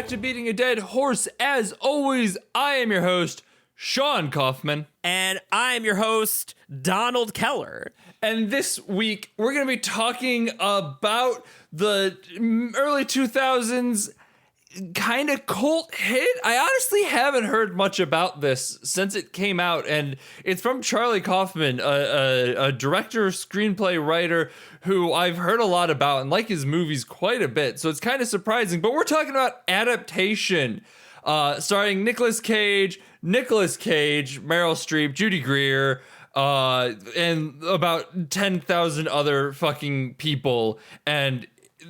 back to Beating a Dead Horse. As always, I am your host, Sean Kaufman. And I'm your host, Donald Keller. And this week, we're going to be talking about the early 2000s kind of cult hit. I honestly haven't heard much about this since it came out, and it's from Charlie Kaufman, a director, screenplay writer who I've heard a lot about and like his movies quite a bit, so it's kind of surprising. But we're talking about Adaptation, starring Nicolas Cage, Meryl Streep, Judy Greer, and about 10,000 other fucking people. And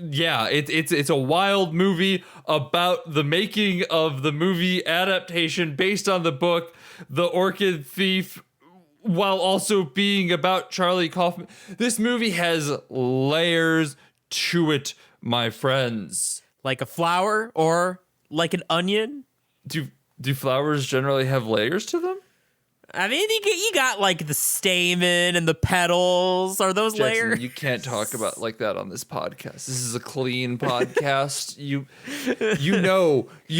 yeah, it's a wild movie about the making of the movie Adaptation based on the book The Orchid Thief, while also being about Charlie Kaufman. This movie has layers to it, my friends. Like a flower or like an onion? Do flowers generally have layers to them? I mean, you got like the stamen and the petals. Are those Jackson, layers? you can't talk about like that on this podcast. This is a clean podcast. You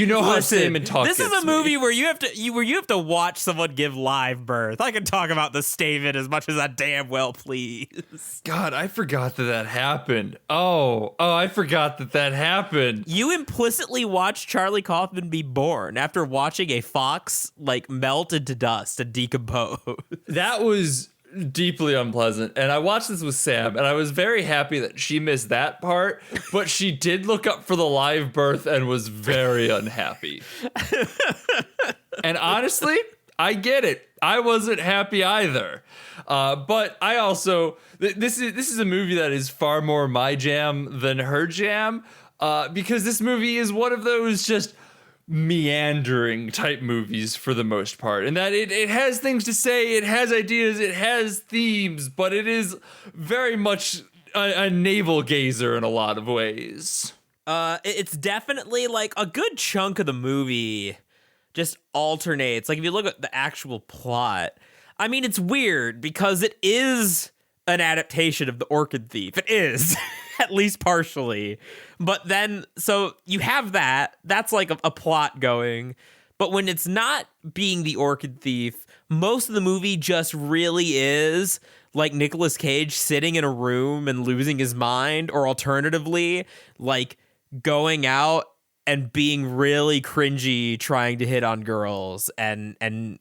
know how stamen talk. This is a movie where you have to watch someone give live birth. I can talk about the stamen as much as I damn well please. God, I forgot that happened. Oh, I forgot that happened. You implicitly watched Charlie Kaufman be born after watching a fox like melt into dust and decompose. That was deeply unpleasant. And I watched this with Sam, and I was very happy that she missed that part, but she did look up for the live birth and was very unhappy. And honestly, I get it. I wasn't happy either. But I also, this is a movie that is far more my jam than her jam, because this movie is one of those just meandering type movies for the most part, and that it has things to say, it has ideas, it has themes, but it is very much a navel-gazer in a lot of ways. It's definitely like a good chunk of the movie just alternates. Like if you look at the actual plot, I mean, it's weird because it is an adaptation of The Orchid Thief. It is. At least partially. But then, so you have that's like a plot going. But when it's not being The Orchid Thief, most of the movie just really is like Nicolas Cage sitting in a room and losing his mind, or alternatively, like going out and being really cringy trying to hit on girls and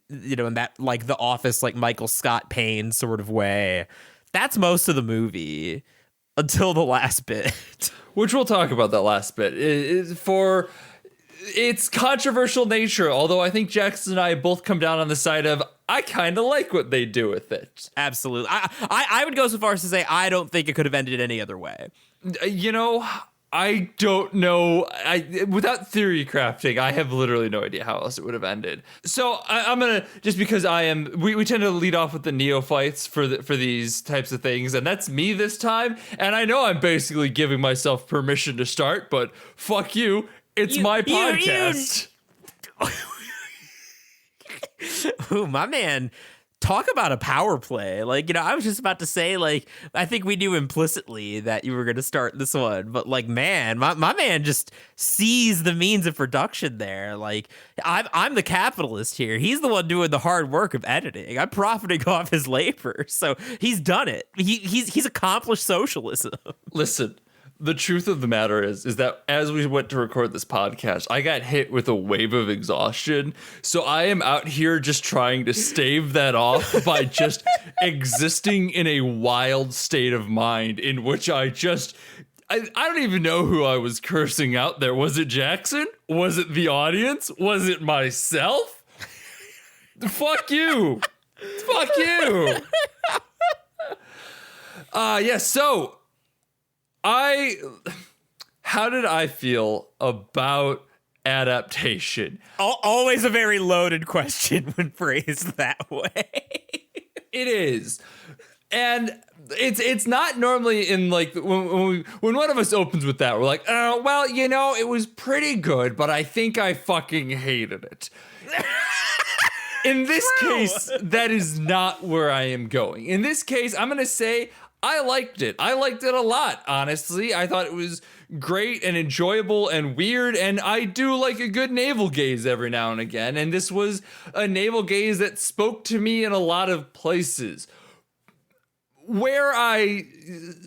you know, in that like The Office, like Michael Scott Payne sort of way. That's most of the movie. Until the last bit. Which we'll talk about that last bit. For its controversial nature, although I think Jackson and I both come down on the side of, I kind of like what they do with it. Absolutely. I would go so far as to say I don't think it could have ended any other way. You know, I don't know. Without theory crafting, I have literally no idea how else it would have ended. So I'm gonna, just because we tend to lead off with the neophytes for these types of things, and that's me this time. And I know I'm basically giving myself permission to start, but fuck you, it's my podcast. Ooh, my man. Talk about a power play. Like, you know, I was just about to say, like, I think we knew implicitly that you were going to start this one. But, like, man, my man just sees the means of production there. Like, I'm the capitalist here. He's the one doing the hard work of editing. I'm profiting off his labor. So he's done it. He's accomplished socialism. Listen. The truth of the matter is that as we went to record this podcast, I got hit with a wave of exhaustion. So I am out here just trying to stave that off by just existing in a wild state of mind in which I don't even know who I was cursing out there. Was it Jackson? Was it the audience? Was it myself? Fuck you. Fuck you. So how did I feel about Adaptation? Always a very loaded question when phrased that way. It is. And it's not normally in like when one of us opens with that, we're like, oh, well, you know, it was pretty good, but I think I fucking hated it. In this case, that is not where I am going. In this case, I'm going to say I liked it. I liked it a lot, honestly. I thought it was great and enjoyable and weird, and I do like a good navel gaze every now and again, and this was a navel gaze that spoke to me in a lot of places. Where I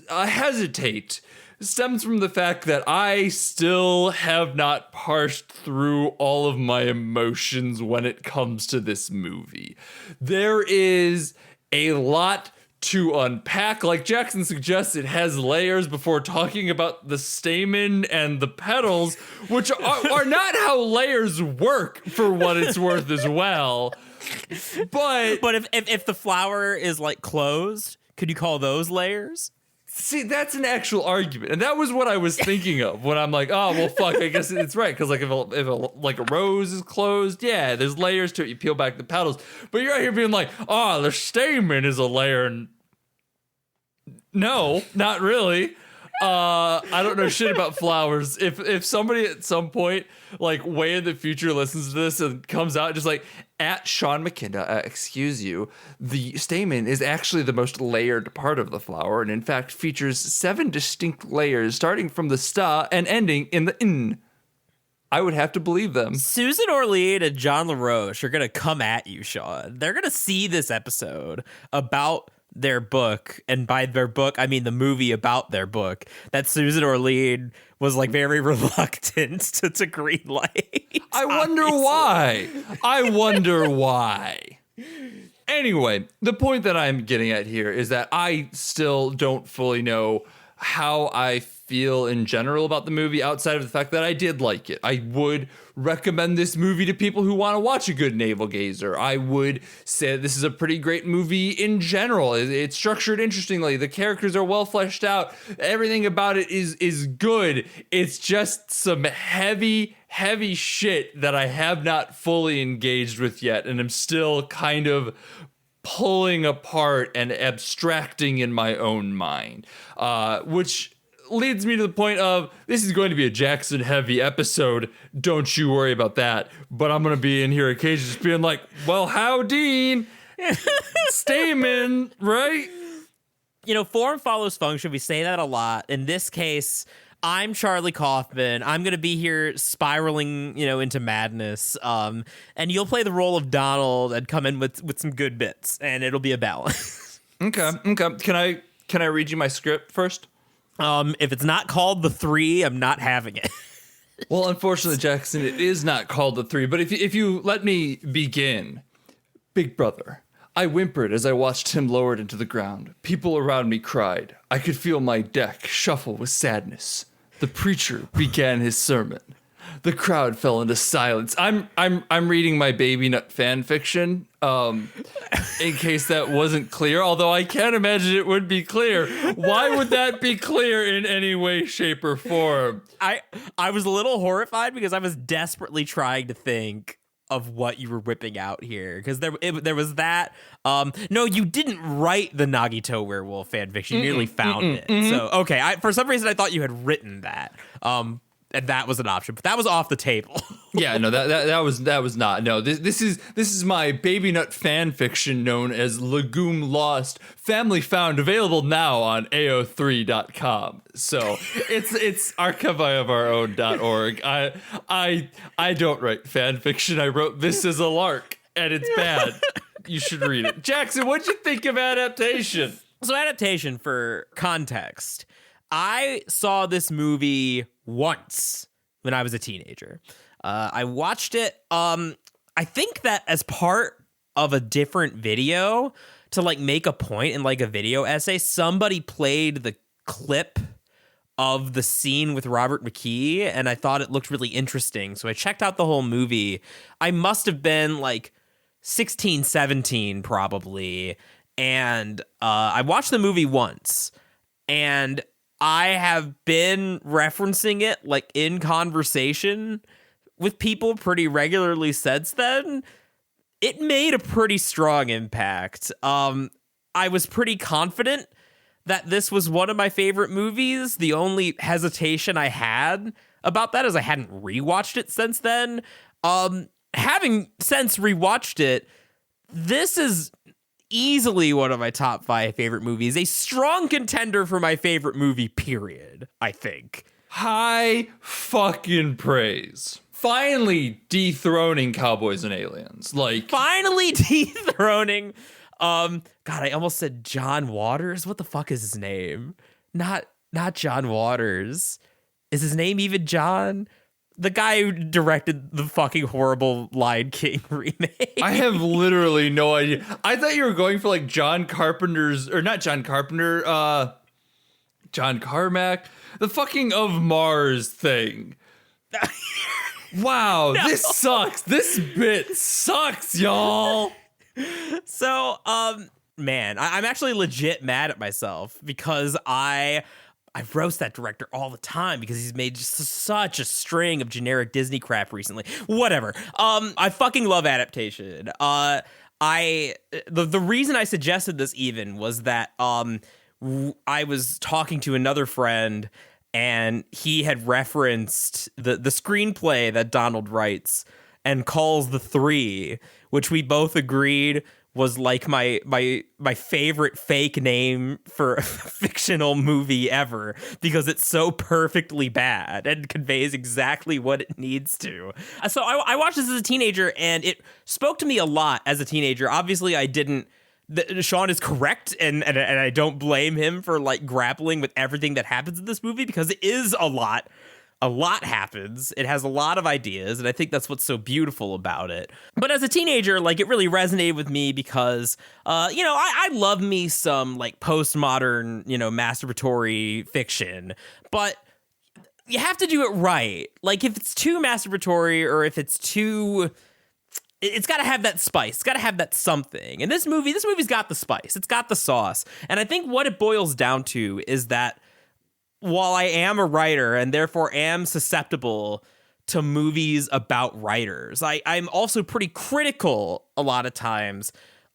hesitate stems from the fact that I still have not parsed through all of my emotions when it comes to this movie. There is a lot to unpack. Like Jackson suggests, it has layers before talking about the stamen and the petals, which are not how layers work, for what it's worth as well. But if the flower is like closed, could you call those layers? see, that's an actual argument, and that was what I was thinking of when I'm like, oh well, fuck. I guess it's right, because like if a rose is closed, yeah, there's layers to it. You peel back the petals, but you're out here being like, oh, the stamen is a layer. And no, not really. I don't know shit about flowers. If somebody at some point, like way in the future, listens to this and comes out just like, at Sean McKinda, excuse you, the stamen is actually the most layered part of the flower, and in fact features 7 distinct layers starting from the sta and ending in the in. I would have to believe them. Susan Orlean and John LaRoche are going to come at you, Sean. They're going to see this episode about their book, and by their book I mean the movie about their book, that Susan Orlean was like very reluctant to greenlight. I wonder why. Anyway, the point that I'm getting at here is that I still don't fully know how I feel in general about the movie, outside of the fact that I did like it. I would recommend this movie to people who want to watch a good navel gazer. I would say this is a pretty great movie in general. It's structured interestingly. The characters are well fleshed out. Everything about it is good. It's just some heavy shit that I have not fully engaged with yet, and I'm still kind of pulling apart and abstracting in my own mind, which leads me to the point of, this is going to be a Jackson heavy episode, don't you worry about that, but I'm going to be in here occasionally just being like, well, how, Dean? Stamen, right? You know, form follows function. We say that a lot. In this case, I'm Charlie Kaufman. I'm going to be here spiraling, into madness. And you'll play the role of Donald and come in with some good bits, and it'll be a balance. Okay. Can I read you my script first? If it's not called The Three, I'm not having it. Well, unfortunately, Jackson, it is not called The Three, but if you let me begin. Big brother. I whimpered as I watched him lowered into the ground. People around me cried. I could feel my deck shuffle with sadness. The preacher began his sermon. The crowd fell into silence. I'm reading my Baby Nut fan fiction, in case that wasn't clear, although I can't imagine it would be clear. Why would that be clear in any way, shape, or form? I was a little horrified because I was desperately trying to think of what you were whipping out here, because there was that. No, you didn't write the Nagito werewolf fan fiction. You merely found it. So okay, for some reason I thought you had written that. And that was an option, but that was off the table. Yeah, no, that was not. No, this is my Baby Nut fan fiction known as Legume Lost, Family Found, available now on AO3.com. So it's archiveofourown.org. I don't write fan fiction. I wrote This Is a Lark, and it's bad. You should read it. Jackson, what'd you think of Adaptation? So Adaptation, for context, I saw this movie once when I was a teenager. I watched it, I think that as part of a different video, to like make a point in like a video essay, somebody played the clip of the scene with Robert McKee, and I thought it looked really interesting. So I checked out the whole movie. I must have been like 16, 17 probably. And I watched the movie once, and I have been referencing it like in conversation with people pretty regularly since then. It made a pretty strong impact. I was pretty confident that this was one of my favorite movies. The only hesitation I had about that is I hadn't rewatched it since then. Having since rewatched it, this is easily one of my top 5 favorite movies, a strong contender for my favorite movie, period, I think. High fucking praise. Finally dethroning Cowboys and Aliens. Like, finally dethroning God, I almost said John Waters. What the fuck is his name? Not John Waters. Is his name even John? The guy who directed the fucking horrible Lion King remake. I have literally no idea. I thought you were going for like John Carpenter's, or not John Carpenter, John Carmack, the fucking Of Mars thing. Wow, no. This sucks. This bit sucks, y'all. So, man, I'm actually legit mad at myself because I roast that director all the time because he's made just such a string of generic Disney crap recently. Whatever. I fucking love Adaptation. The reason I suggested this even was that I was talking to another friend and he had referenced the screenplay that Donald writes and calls The Three, which we both agreed was like my favorite fake name for a fictional movie ever because it's so perfectly bad and conveys exactly what it needs to. So I watched this as a teenager and it spoke to me a lot as a teenager. Obviously, I didn't. Sean is correct, and I don't blame him for like grappling with everything that happens in this movie because it is a lot. A lot happens. It has a lot of ideas, and I think that's what's so beautiful about it. But as a teenager, like, it really resonated with me because, I love me some, like, postmodern, masturbatory fiction. But you have to do it right. Like, if it's too masturbatory or if it's too... It's got to have that spice. It's got to have that something. And this movie's got the spice. It's got the sauce. And I think what it boils down to is that while I am a writer and therefore am susceptible to movies about writers, I'm also pretty critical a lot of times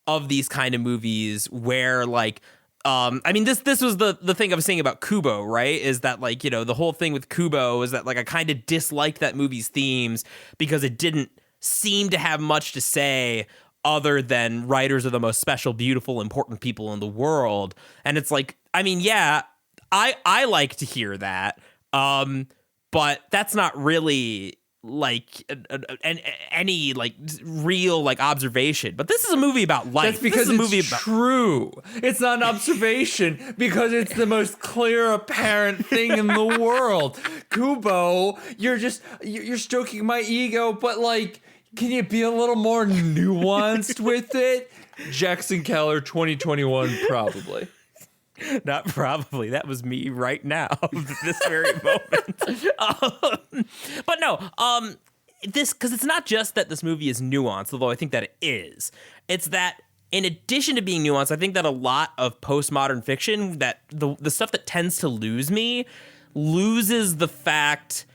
of these kind of movies where, like, this was the thing I was saying about Kubo, right? Is that, like, the whole thing with Kubo is that, like, I kind of disliked that movie's themes because it didn't seem to have much to say other than writers are the most special, beautiful, important people in the world. And it's like, yeah, I like to hear that, but that's not really like any like real like observation. But this is a movie about life. That's because it's true. It's not an observation because it's the most clear, apparent thing in the world. Kubo, you're stroking my ego, but like, can you be a little more nuanced with it? Jackson Keller, 2021, probably. Not probably. That was me right now, this very moment. But no, because it's not just that this movie is nuanced, although I think that it is. It's that in addition to being nuanced, I think that a lot of postmodern fiction, that the stuff that tends to lose me, loses the fact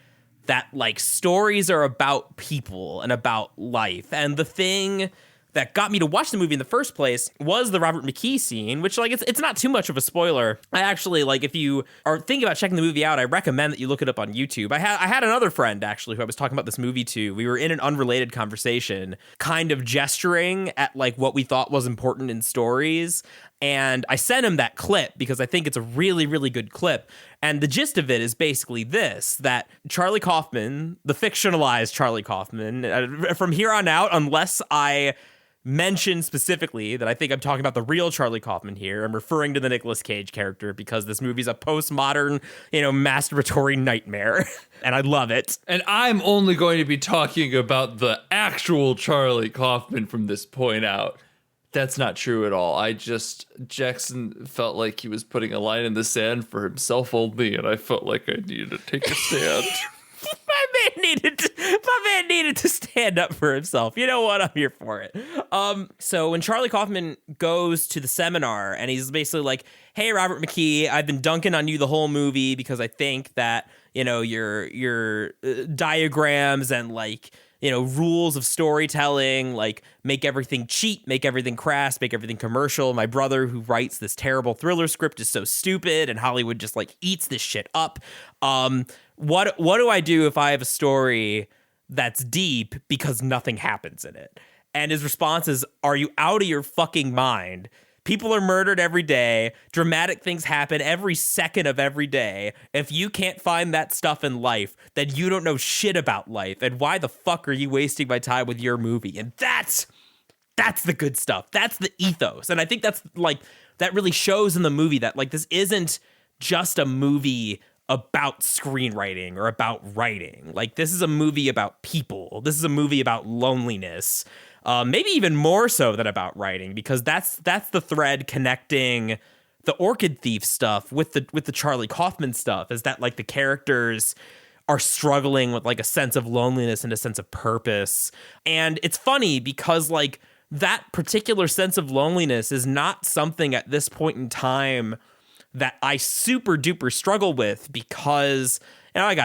that, like, stories are about people and about life. And the thing that got me to watch the movie in the first place was the Robert McKee scene, which, like, it's not too much of a spoiler. I actually, like, if you are thinking about checking the movie out, I recommend that you look it up on YouTube. I had another friend, actually, who I was talking about this movie to. We were in an unrelated conversation, kind of gesturing at, like, what we thought was important in stories. And I sent him that clip because I think it's a really, really good clip. And the gist of it is basically this, that Charlie Kaufman, the fictionalized Charlie Kaufman, from here on out, unless I mention specifically that I think I'm talking about the real Charlie Kaufman here, I'm referring to the Nicolas Cage character because this movie's a postmodern, masturbatory nightmare. And I love it. And I'm only going to be talking about the actual Charlie Kaufman from this point out. That's not true at all. Jackson felt like he was putting a line in the sand for himself only, and I felt like I needed to take a stand. My man needed to stand up for himself. You know what? I'm here for it. So when Charlie Kaufman goes to the seminar and he's basically like, "Hey, Robert McKee, I've been dunking on you the whole movie because I think that, your diagrams and, like, rules of storytelling, like, make everything cheap, make everything crass, make everything commercial. My brother who writes this terrible thriller script is so stupid and Hollywood just, like, eats this shit up. What do I do if I have a story that's deep because nothing happens in it?" And his response is, "Are you out of your fucking mind? People are murdered every day. Dramatic things happen every second of every day. If you can't find that stuff in life, then you don't know shit about life. And why the fuck are you wasting my time with your movie?" And that's the good stuff. That's the ethos. And I think that's like, that really shows in the movie that like, this isn't just a movie about screenwriting or about writing. Like, this is a movie about people. This is a movie about loneliness. Maybe even more so than about writing, because that's the thread connecting the Orchid Thief stuff with the Charlie Kaufman stuff, is that like the characters are struggling with like a sense of loneliness and a sense of purpose. And it's funny because like that particular sense of loneliness is not something at this point in time that I super duper struggle with, because you know, I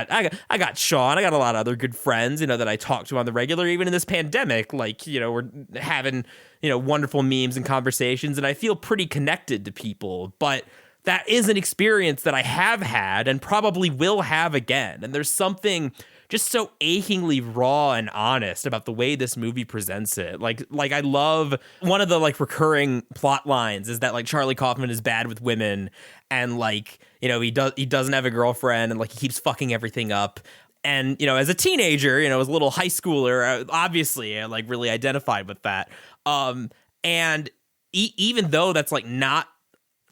got Sean, I got a lot of other good friends, you know, that I talk to on the regular, even in this pandemic. Like, you know, we're having, you know, wonderful memes and conversations, and I feel pretty connected to people. But that is an experience that I have had and probably will have again. And there's something just so achingly raw and honest about the way this movie presents it. Like I love one of the like recurring plot lines is that like Charlie Kaufman is bad with women, and like, you know, he doesn't have a girlfriend, and like he keeps fucking everything up. And, you know, as a teenager, you know, as a little high schooler, obviously I like really identified with that. And even though that's like not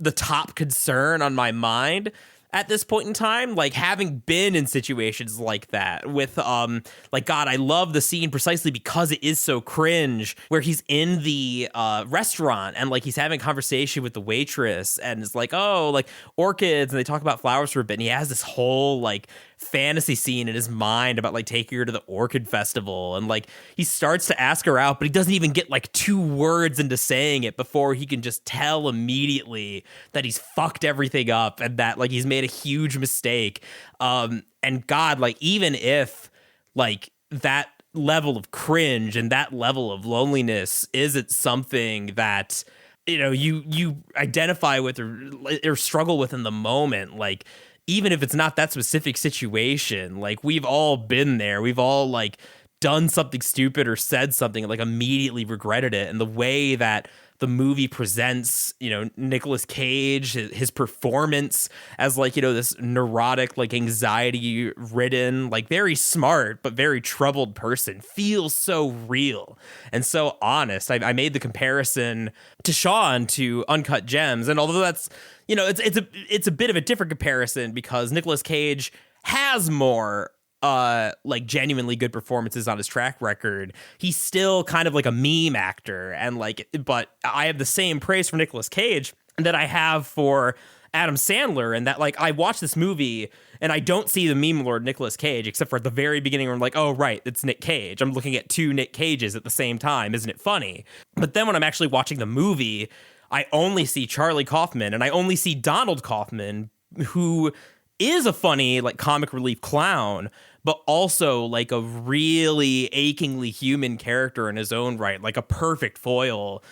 the top concern on my mind at this point in time, like having been in situations like that with like, God, I love the scene precisely because it is so cringe, where he's in the restaurant and like he's having a conversation with the waitress, and it's like, oh, like orchids, and they talk about flowers for a bit, and he has this whole like fantasy scene in his mind about like taking her to the orchid festival, and like he starts to ask her out, but he doesn't even get like 2 words into saying it before he can just tell immediately that he's fucked everything up and that like he's made a huge mistake. And God, like even if like that level of cringe and that level of loneliness isn't something that, you know, you identify with or struggle with in the moment, like even if it's not that specific situation, like we've all been there. We've all like done something stupid or said something and like immediately regretted it. And the way that the movie presents, you know, Nicolas Cage, his performance as like, you know, this neurotic, like anxiety ridden, like very smart, but very troubled person feels so real and so honest. I made the comparison to Sean to Uncut Gems. And although that's, you know, it's a bit of a different comparison because Nicolas Cage has more like genuinely good performances on his track record. He's still kind of like a meme actor, and like, but I have the same praise for Nicolas Cage that I have for Adam Sandler, and that like I watch this movie and I don't see the meme lord Nicolas Cage except for at the very beginning where I'm like, oh right, it's Nick Cage. I'm looking at 2 Nick Cages at the same time. Isn't it funny? But then when I'm actually watching the movie, I only see Charlie Kaufman, and I only see Donald Kaufman, who is a funny like comic relief clown, but also like a really achingly human character in his own right, like a perfect foil.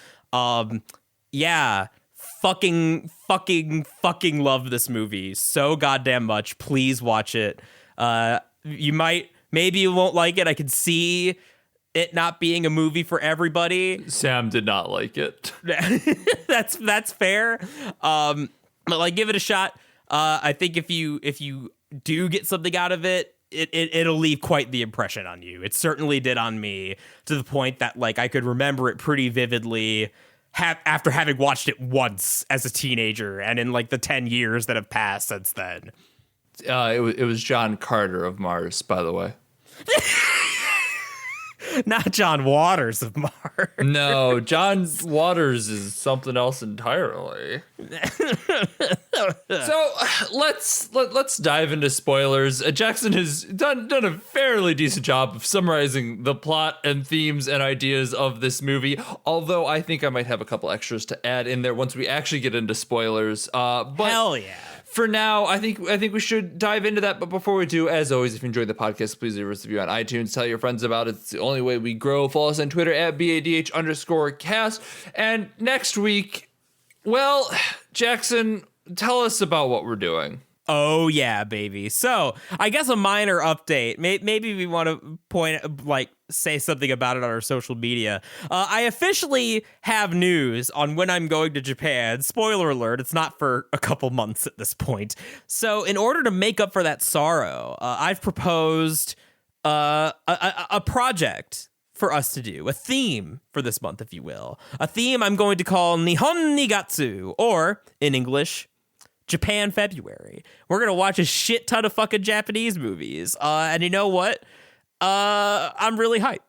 Yeah, fucking love this movie so goddamn much. Please watch it. Maybe you won't like it. I can see it not being a movie for everybody. Sam did not like it. That's fair. But like, give it a shot. I think if you do get something out of it, it'll leave quite the impression on you. It certainly did on me, to the point that like I could remember it pretty vividly after having watched it once as a teenager, and in like the 10 years that have passed since then. It was John Carter of Mars, by the way. Not John Waters of Mars. No, John Waters is something else entirely. So let's dive into spoilers. Jackson has done a fairly decent job of summarizing the plot and themes and ideas of this movie. Although I think I might have a couple extras to add in there once we actually get into spoilers. But hell yeah. For now, I think we should dive into that. But before we do, as always, if you enjoyed the podcast, please leave us a review on iTunes. Tell your friends about it. It's the only way we grow. Follow us on Twitter at BADH_cast. And next week, well, Jackson, tell us about what we're doing. Oh yeah, baby. So I guess a minor update. Maybe we want to say something about it on our social media. I officially have news on when I'm going to Japan. Spoiler alert: it's not for a couple months at this point. So in order to make up for that sorrow, I've proposed a project for us to do, a theme for this month, if you will. A theme I'm going to call Nihon Nigatsu, or in English, Japan February. We're going to watch a shit ton of fucking Japanese movies. And you know what? I'm really hyped.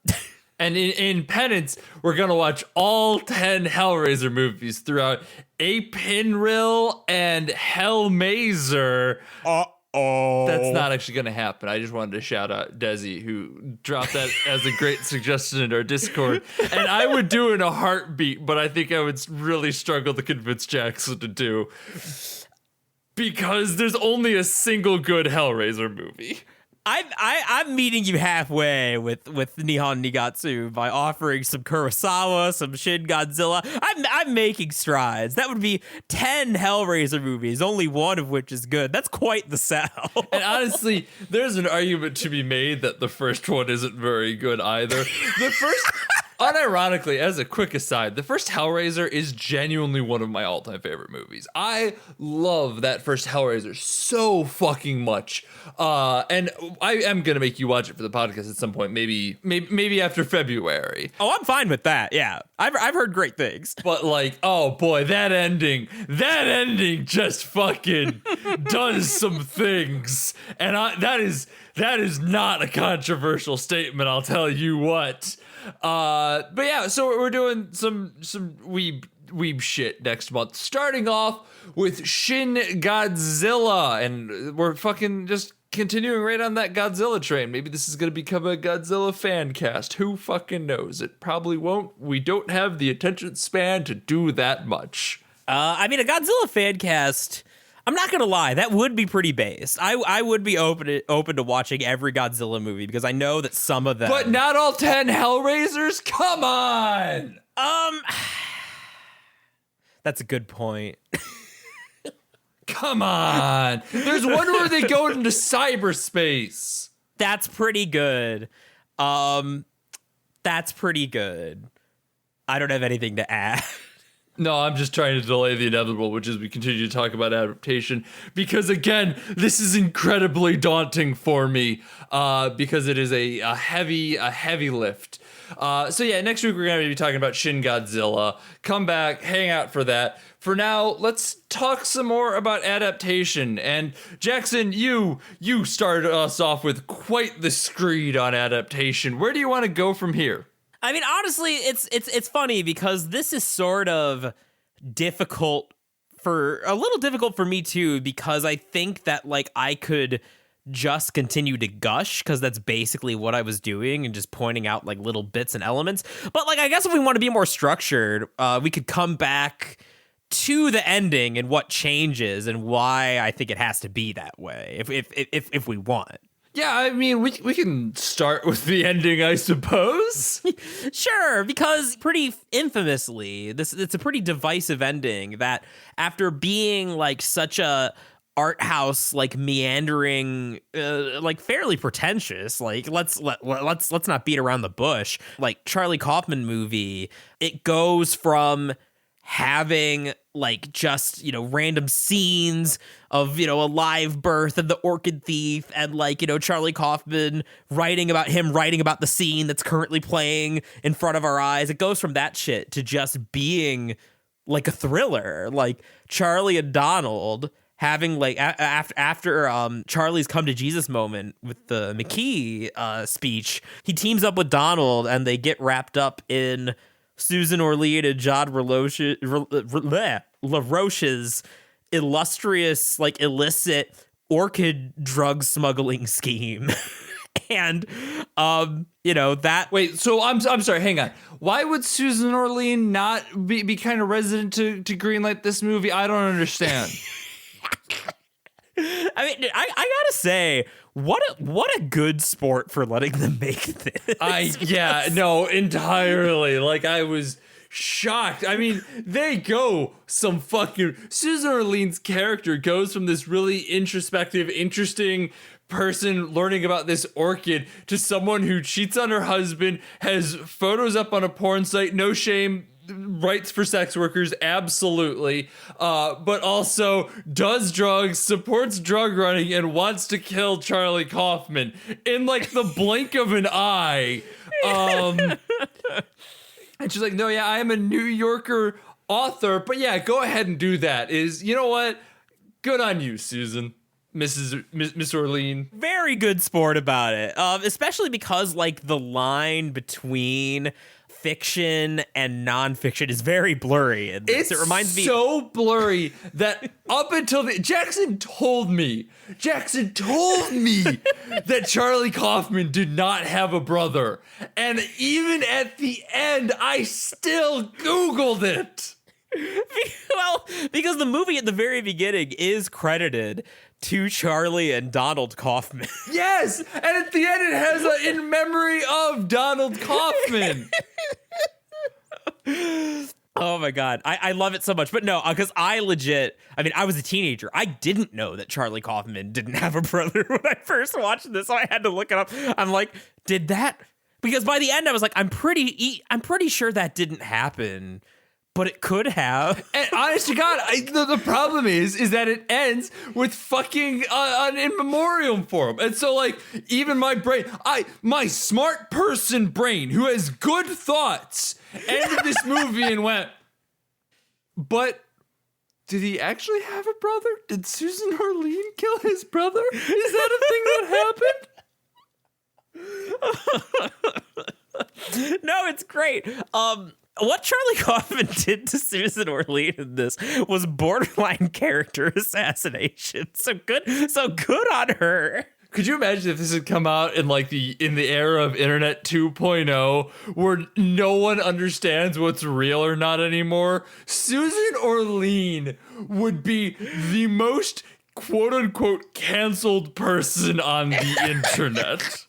And in penance, we're going to watch all 10 Hellraiser movies throughout Apinril and Hellmaiser. That's not actually going to happen. I just wanted to shout out Desi, who dropped that as a great suggestion in our Discord. And I would do it in a heartbeat, but I think I would really struggle to convince Jackson to do. Because there's only a single good Hellraiser movie. I'm meeting you halfway with Nihon Nigatsu by offering some Kurosawa, some Shin Godzilla. I'm making strides. That would be 10 Hellraiser movies, only one of which is good. That's quite the sell. And honestly, there's an argument to be made that the first one isn't very good either. The first... Unironically, as a quick aside, the first Hellraiser is genuinely one of my all-time favorite movies. I love that first Hellraiser so fucking much. And I am going to make you watch it for the podcast at some point, maybe after February. Oh, I'm fine with that. Yeah. I've heard great things. But like, oh boy, that ending just fucking does some things. And that is not a controversial statement, I'll tell you what. But yeah, so we're doing some weeb shit next month, starting off with Shin Godzilla, and we're fucking just continuing right on that Godzilla train. Maybe this is gonna become a Godzilla fan cast. Who fucking knows? It probably won't. We don't have the attention span to do that much. I mean, a Godzilla fan cast, I'm not gonna lie, that would be pretty based. I would be open to watching every Godzilla movie because I know that some of them. But not all 10 Hellraisers? Come on! That's a good point. Come on! There's one where they go into cyberspace. That's pretty good. That's pretty good. I don't have anything to add. No, I'm just trying to delay the inevitable, which is we continue to talk about adaptation, because again, this is incredibly daunting for me, because it is a heavy lift. So yeah, next week we're going to be talking about Shin Godzilla. Come back, hang out for that. For now, let's talk some more about adaptation. And Jackson, you started us off with quite the screed on adaptation. Where do you want to go from here? I mean, honestly, it's funny because this is sort of a little difficult for me too, because I think that like I could just continue to gush because that's basically what I was doing and just pointing out like little bits and elements. But like, I guess if we want to be more structured, we could come back to the ending and what changes and why I think it has to be that way if we want. Yeah, I mean, we can start with the ending, I suppose. Sure, because pretty infamously, it's a pretty divisive ending that after being like such a art house, like meandering, like fairly pretentious, like let's not beat around the bush, like Charlie Kaufman movie, it goes from having like just, you know, random scenes of, you know, a live birth of the Orchid Thief and like, you know, Charlie Kaufman writing about the scene that's currently playing in front of our eyes. It goes from that shit to just being like a thriller, like Charlie and Donald having like after Charlie's come to Jesus moment with the McKee speech, he teams up with Donald and they get wrapped up in Susan Orlean and John LaRoche's illustrious, like, illicit orchid drug smuggling scheme. And, you know, that... Wait, so I'm sorry, hang on. Why would Susan Orlean not be kind of resident to greenlight this movie? I don't understand. I mean, I gotta say, what a good sport for letting them make this. Yeah, no, entirely. Like, I was shocked. I mean, they go some fucking. Susan Orlean's character goes from this really introspective, interesting person learning about this orchid to someone who cheats on her husband, has photos up on a porn site, no shame, rights for sex workers, absolutely, but also does drugs, supports drug running, and wants to kill Charlie Kaufman in like the blink of an eye. And she's like, no, yeah, I am a New Yorker author, but yeah, go ahead and do that. You know what? Good on you, Susan. Miss Orlean. Very good sport about it. Especially because like the line between fiction and nonfiction is very blurry in this. It reminds me so blurry that up until Jackson told me that Charlie Kaufman did not have a brother. And even at the end, I still Googled it. Well, because the movie at the very beginning is credited to Charlie and Donald Kaufman. Yes, and at the end it has a in memory of Donald Kaufman. Oh my God. I love it so much. But no, because I was a teenager. I didn't know that Charlie Kaufman didn't have a brother when I first watched this, so I had to look it up. I'm like, did that? Because by the end I was like, I'm pretty sure that didn't happen. But it could have. And honest to God, the problem is that it ends with fucking an in memoriam for him. And so, like, even my brain, my smart person brain who has good thoughts, ended this movie and went, but did he actually have a brother? Did Susan Orlean kill his brother? Is that a thing that happened? No, it's great. What Charlie Kaufman did to Susan Orlean in this was borderline character assassination. So good on her. Could you imagine if this had come out in like in the era of Internet 2.0, where no one understands what's real or not anymore? Susan Orlean would be the most quote unquote canceled person on the internet.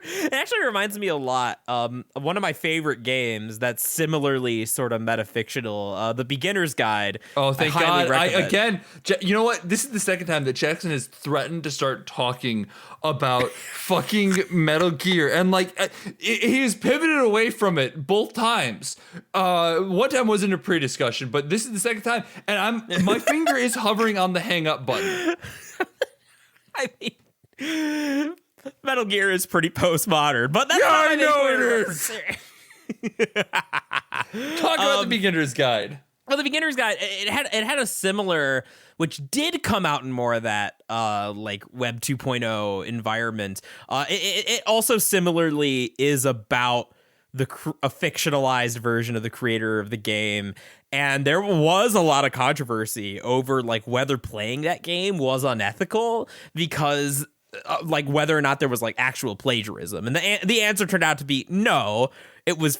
It actually reminds me a lot of one of my favorite games that's similarly sort of metafictional, The Beginner's Guide. Oh, thank God. You know what? This is the second time that Jackson has threatened to start talking about fucking Metal Gear. And like, he's pivoted away from it both times. One time was in a pre-discussion, but this is the second time. And my finger is hovering on the hang up button. I mean... Metal Gear is pretty postmodern, but that's I know it is. Talk about The Beginner's Guide. Well, The Beginner's Guide, it had a similar, which did come out in more of that like Web 2.0 environment. It also similarly is about a fictionalized version of the creator of the game. And there was a lot of controversy over like whether playing that game was unethical because like whether or not there was like actual plagiarism, and the answer turned out to be no. It was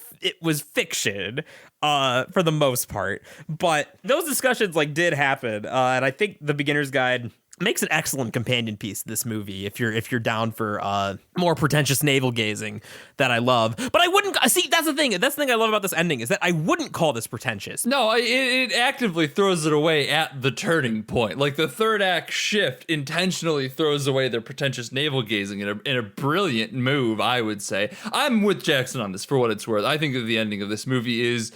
fiction for the most part, but those discussions like did happen, and I think The Beginner's Guide makes an excellent companion piece to this movie if you're down for more pretentious navel gazing that I love. But I wouldn't see. That's the thing I love about this ending is that I wouldn't call this pretentious. No, it actively throws it away at the turning point. Like the third act shift intentionally throws away their pretentious navel gazing in a brilliant move, I would say. I'm with Jackson on this for what it's worth. I think that the ending of this movie is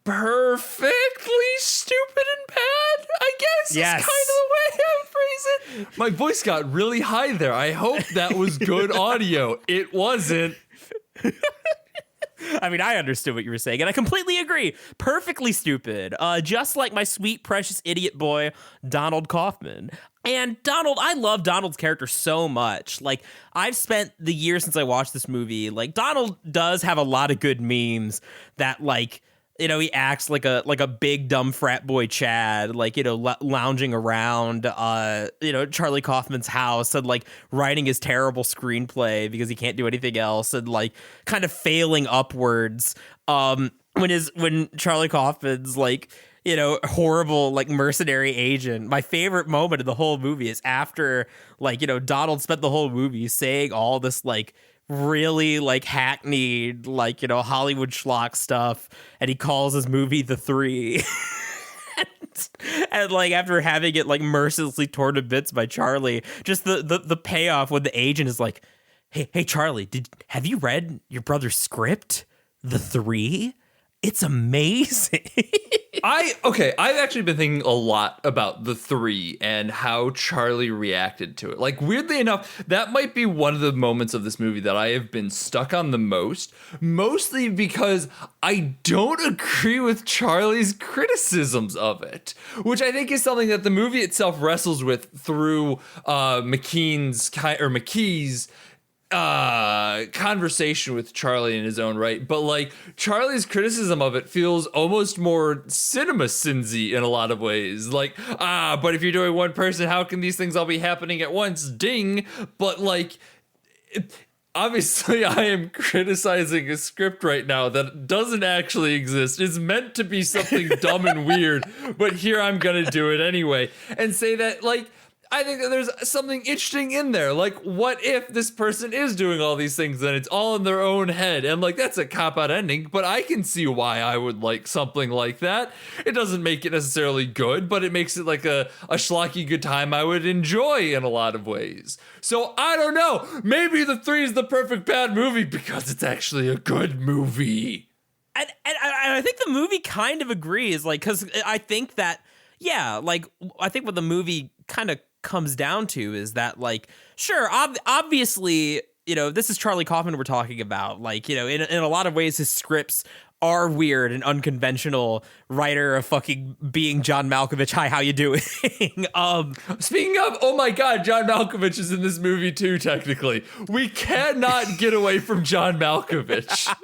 perfectly stupid and bad, I guess. Yes. Is kind of the way I would phrase it. My voice got really high there. I hope that was good audio. It wasn't. I mean, I understood what you were saying, and I completely agree. Perfectly stupid. Just like my sweet, precious idiot boy, Donald Kaufman. And Donald, I love Donald's character so much. Like, I've spent the years since I watched this movie, like, Donald does have a lot of good memes that, like, you know, he acts like a big dumb frat boy Chad, like, you know, lounging around, you know, Charlie Kaufman's house and like writing his terrible screenplay because he can't do anything else and like kind of failing upwards. When Charlie Kaufman's like, you know, horrible like mercenary agent. My favorite moment of the whole movie is after like, you know, Donald spent the whole movie saying all this like really like hackneyed, like, you know, Hollywood schlock stuff, and he calls his movie The Three. And like after having it like mercilessly torn to bits by Charlie, just the payoff when the agent is like, hey Charlie, have you read your brother's script, The Three? It's amazing. I've actually been thinking a lot about The Three and how Charlie reacted to it. Like, weirdly enough, that might be one of the moments of this movie that I have been stuck on the most, mostly because I don't agree with Charlie's criticisms of it, which I think is something that the movie itself wrestles with through McKee's conversation with Charlie in his own right, but like Charlie's criticism of it feels almost more cinema sinsy in a lot of ways. Like, but if you're doing one person, how can these things all be happening at once? Ding. But like, obviously I am criticizing a script right now that doesn't actually exist. It's meant to be something dumb and weird, but here I'm gonna do it anyway and say that like, I think that there's something interesting in there. Like, what if this person is doing all these things and it's all in their own head? And like, that's a cop-out ending, but I can see why I would like something like that. It doesn't make it necessarily good, but it makes it like a schlocky good time I would enjoy in a lot of ways. So I don't know. Maybe The Three is the perfect bad movie because it's actually a good movie. And I think the movie kind of agrees, like, because I think that, yeah, like, I think what the movie kind of comes down to is that, like, sure, obviously, you know, this is Charlie Kaufman we're talking about. Like, you know, in a lot of ways, his scripts are weird and unconventional. Writer of fucking Being John Malkovich. Hi, how you doing? Speaking of, oh my God, John Malkovich is in this movie too, technically. We cannot get away from John Malkovich.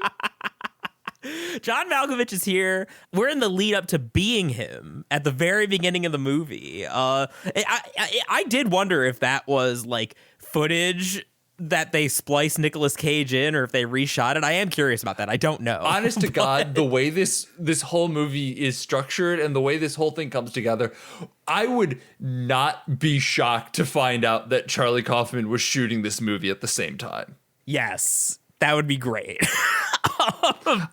John Malkovich is here. We're in the lead up to Being Him at the very beginning of the movie. I did wonder if that was like footage that they spliced Nicolas Cage in, or if they reshot it. I am curious about that. I don't know. Honest to God, the way this whole movie is structured and the way this whole thing comes together, I would not be shocked to find out that Charlie Kaufman was shooting this movie at the same time. Yes, that would be great.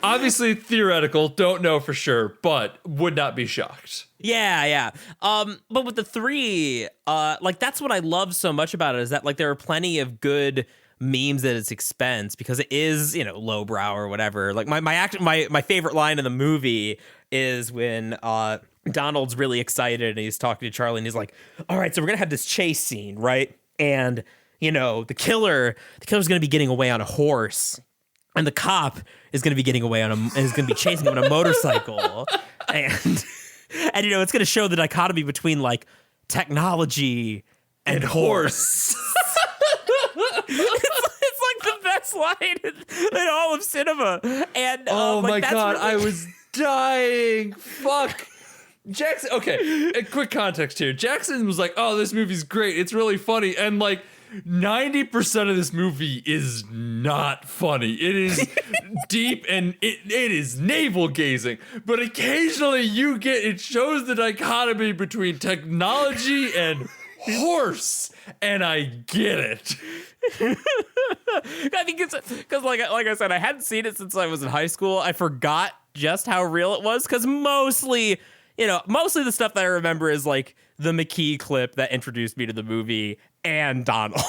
Obviously theoretical, don't know for sure, but would not be shocked. Yeah. But with The Three, like, that's what I love so much about it, is that like there are plenty of good memes at its expense, because it is, you know, lowbrow or whatever. Like my favorite line in the movie is when Donald's really excited and he's talking to Charlie and he's like, all right, so we're gonna have this chase scene, right? And you know, the killer's gonna be getting away on a horse, and the cop is going to be getting away and is going to be chasing him on a motorcycle. And you know, it's going to show the dichotomy between like technology and horse. it's like the best line in all of cinema. And oh like, my God, really... I was dying. Fuck. Jackson, okay, a quick context here. Jackson was like, oh, this movie's great. It's really funny. And like, 90% of this movie is not funny. It is deep and it is navel-gazing. But occasionally it shows the dichotomy between technology and horse. And I get it. I think it's because like I said, I hadn't seen it since I was in high school. I forgot just how real it was, because mostly the stuff that I remember is like the McKee clip that introduced me to the movie and Donald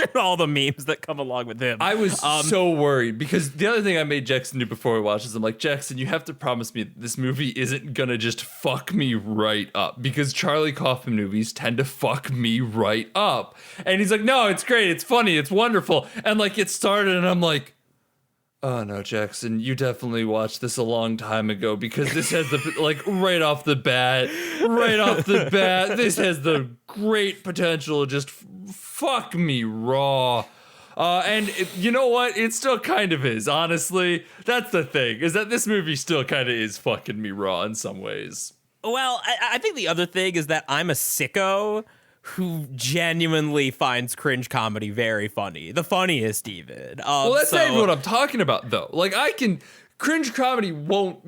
and all the memes that come along with him. I was so worried, because the other thing I made Jackson do before we watched this, I'm like, Jackson, you have to promise me that this movie isn't gonna just fuck me right up, because Charlie Kaufman movies tend to fuck me right up. And he's like, no, it's great, it's funny, it's wonderful. And like, it started and I'm like, oh no, Jackson, you definitely watched this a long time ago, because this has the, like, right off the bat, this has the great potential to just fuck me raw. And you know what? It still kind of is, honestly. That's the thing, is that this movie still kind of is fucking me raw in some ways. Well, I think the other thing is that I'm a sicko who genuinely finds cringe comedy very funny. The funniest, even. Well, that's not even what I'm talking about, though. Like, cringe comedy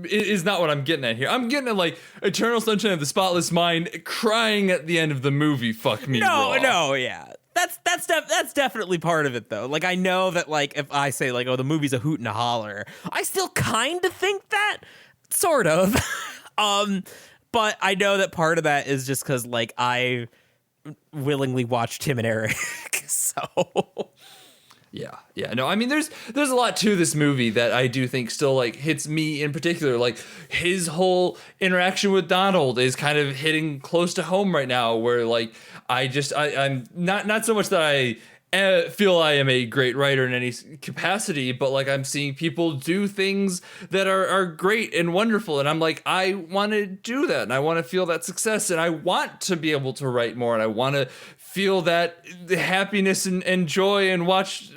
is not what I'm getting at here. I'm getting at, like, Eternal Sunshine of the Spotless Mind crying at the end of the movie, fuck me raw. No, yeah. that's definitely part of it though. Like I know that like if I say like, oh, the movie's a hoot and a holler, I still kind of think that, sort of. But I know that part of that is just because like I willingly watched Tim and Eric, so. Yeah. No, I mean, there's a lot to this movie that I do think still like hits me in particular. Like his whole interaction with Donald is kind of hitting close to home right now. Where like I'm not so much that I feel I am a great writer in any capacity, but like I'm seeing people do things that are great and wonderful, and I'm like, I want to do that, and I want to feel that success, and I want to be able to write more, and I want to feel that happiness and joy and watch.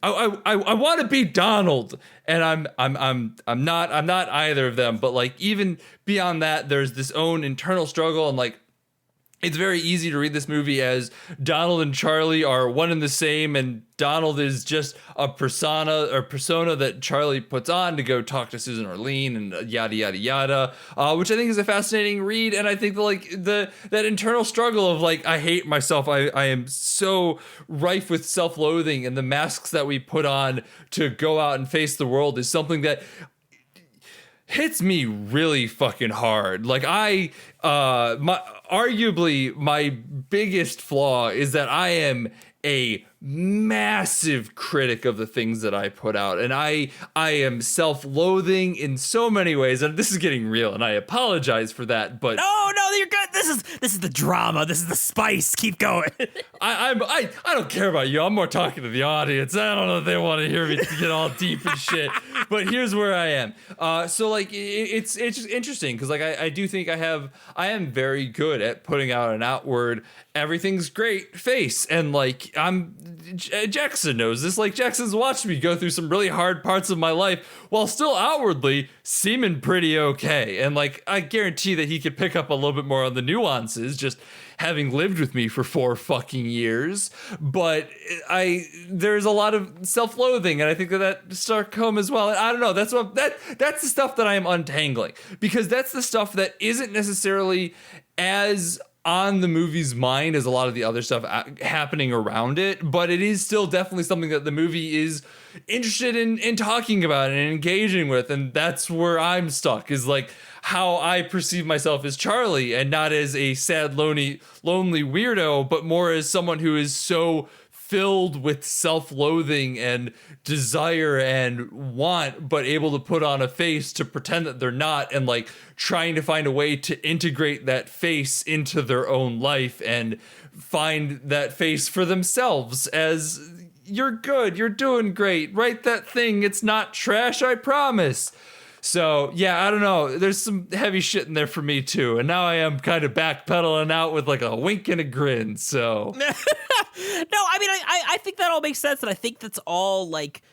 I want to be Donald, and I'm not either of them. But like even beyond that, there's this own internal struggle, and like it's very easy to read this movie as Donald and Charlie are one and the same, and Donald is just a persona that Charlie puts on to go talk to Susan Orlean and yada yada yada, which I think is a fascinating read. And I think that internal struggle of like, I hate myself, I am so rife with self-loathing, and the masks that we put on to go out and face the world is something that hits me really fucking hard. Like arguably my biggest flaw is that I am a massive critic of the things that I put out, and I am self-loathing in so many ways, and this is getting real, and I apologize for that. But no, you're good. This is the drama. This is the spice. Keep going. I don't care about you. I'm more talking to the audience. I don't know if they want to hear me get all deep and shit. But here's where I am. So like it's just interesting because like I do think I am very good at putting out an outward everything's great face, and like Jackson knows this. Like Jackson's watched me go through some really hard parts of my life while still outwardly seeming pretty okay. And like I guarantee that he could pick up a little bit more on the nuances just having lived with me for 4 fucking years. But there's a lot of self-loathing, and I think that struck home as well. And I don't know, that's the stuff that I am untangling, because that's the stuff that isn't necessarily as on the movie's mind as a lot of the other stuff happening around it, but it is still definitely something that the movie is interested in talking about and engaging with. And that's where I'm stuck, is like how I perceive myself as Charlie, and not as a sad, lonely weirdo, but more as someone who is so filled with self-loathing and desire and want, but able to put on a face to pretend that they're not, and like trying to find a way to integrate that face into their own life and find that face for themselves as, you're good, you're doing great, write that thing, it's not trash, I promise. So, yeah, I don't know. There's some heavy shit in there for me, too. And now I am kind of backpedaling out with like a wink and a grin, so. No, I mean, I think that all makes sense. And I think that's all like,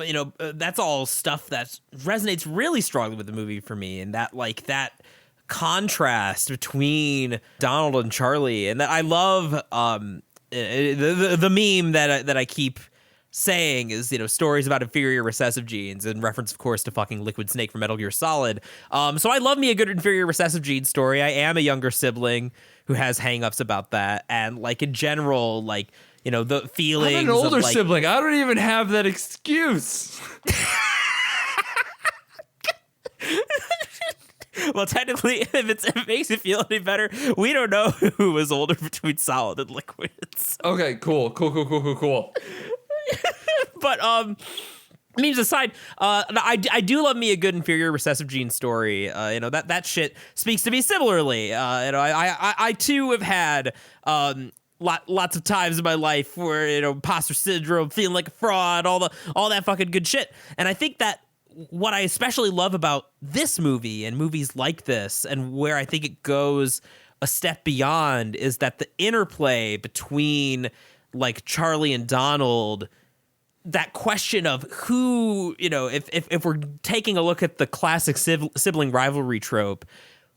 you know, that's all stuff that resonates really strongly with the movie for me. And that like that contrast between Donald and Charlie. And that I love the meme that I keep saying is, you know, stories about inferior recessive genes, in reference, of course, to fucking Liquid Snake from Metal Gear Solid. So I love me a good inferior recessive gene story. I am a younger sibling who has hangups about that, and like in general, like, you know, the feelings. I'm an older of, like, sibling. I don't even have that excuse. Well, technically, if it makes you feel any better, we don't know who was older between Solid and Liquid. So. Okay, cool. But memes aside, I do love me a good inferior recessive gene story. You know, that shit speaks to me similarly. You know, I too have had lots of times in my life where, you know, imposter syndrome, feeling like a fraud, all that fucking good shit. And I think that what I especially love about this movie and movies like this, and where I think it goes a step beyond, is that the interplay between like Charlie and Donald, that question of who, you know, if we're taking a look at the classic sibling rivalry trope,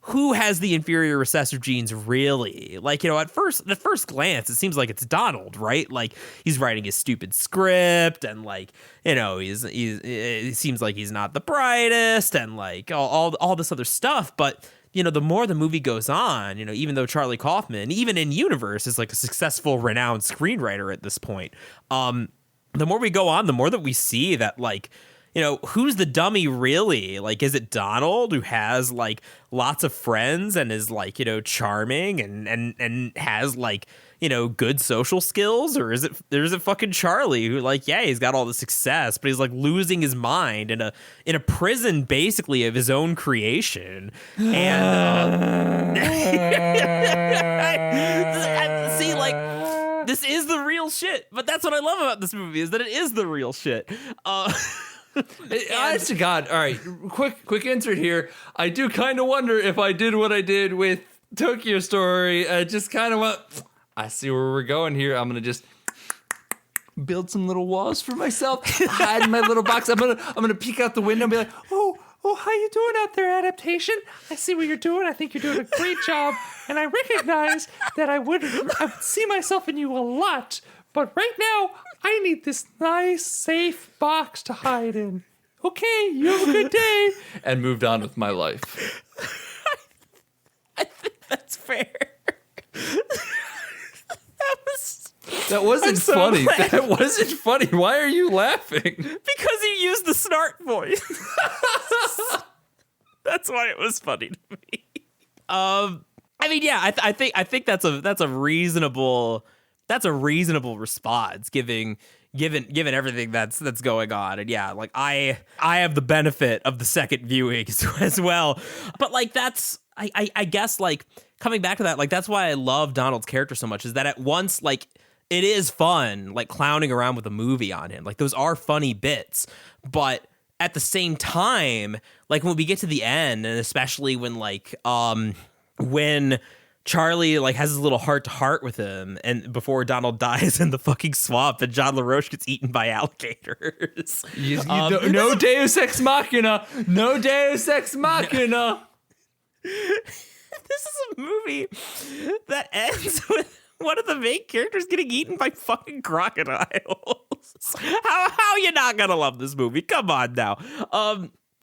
who has the inferior recessive genes really? Like, at first glance, it seems like it's Donald, right? Like, he's writing his stupid script, and like, it seems like he's not the brightest, and like all this other stuff. But the more the movie goes on, even though Charlie Kaufman, even in universe, is like a successful, renowned screenwriter at this point, the more we go on, the more that we see that, like, who's the dummy really? Like, is it Donald, who has like lots of friends and is like, charming and has like, good social skills? Or is it fucking Charlie, who like, yeah, he's got all the success, but he's like losing his mind in a prison basically of his own creation? And see, like, this is the real shit. But that's what I love about this movie, is that it is the real shit. Honest to God. All right, quick insert here. I do kind of wonder if I did what I did with Tokyo Story. I just kind of went, I see where we're going here. I'm gonna just build some little walls for myself, hide in my little box. I'm gonna peek out the window and be like, oh, how you doing out there, Adaptation? I see what you're doing. I think you're doing a great job, and I recognize that I would see myself in you a lot. But right now, I need this nice, safe box to hide in. Okay, you have a good day. And moved on with my life. I think that's fair. That wasn't so funny. glad. That wasn't funny. Why are you laughing? Because you used the snark voice. That's why it was funny to me. I mean, yeah, I think that's a reasonable response, given everything that's going on. And yeah, like I have the benefit of the second viewing as well. But like, that's I guess, like, coming back to that, like, that's why I love Donald's character so much, is that at once, like, it is fun, like, clowning around with a movie on him. Like, those are funny bits, but at the same time, like, when we get to the end, and especially when, like, when Charlie, like, has his little heart-to-heart with him, and before Donald dies in the fucking swamp, and John LaRoche gets eaten by alligators. No Deus Ex Machina. No Deus Ex Machina. This is a movie that ends with one of the main characters getting eaten by fucking crocodiles. How you not gonna love this movie? Come on now.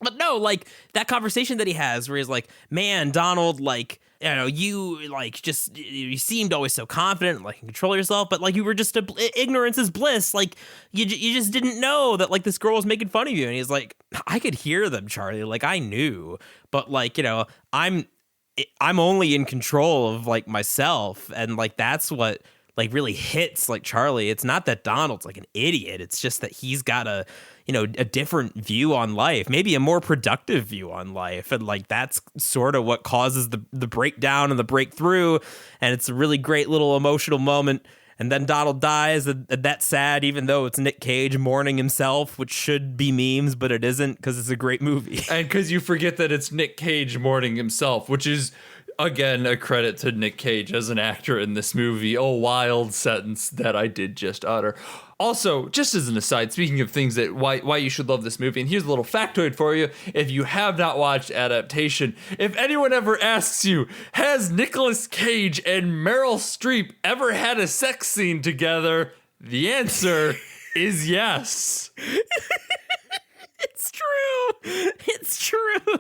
But no, like, that conversation that he has where he's like, man, Donald, like, you, like, just, you seemed always so confident, like, control yourself, but, like, you were just, ignorance is bliss. Like, you just didn't know that, like, this girl was making fun of you. And he's like, I could hear them, Charlie. Like, I knew. But, like, I'm only in control of, like, myself. And, like, that's what, like, really hits, like, Charlie. It's not that Donald's, like, an idiot. It's just that he's got a different view on life, maybe a more productive view on life. And, like, that's sort of what causes the breakdown and the breakthrough. And it's a really great little emotional moment. And then Donald dies, and that's sad, even though it's Nick Cage mourning himself, which should be memes, but it isn't, because it's a great movie. And because you forget that it's Nick Cage mourning himself, which is, again, a credit to Nick Cage as an actor in this movie. A wild sentence that I did just utter. Also, just as an aside, speaking of things that why you should love this movie, and here's a little factoid for you. If you have not watched Adaptation, if anyone ever asks you, has Nicolas Cage and Meryl Streep ever had a sex scene together? The answer is yes. It's true. It's true.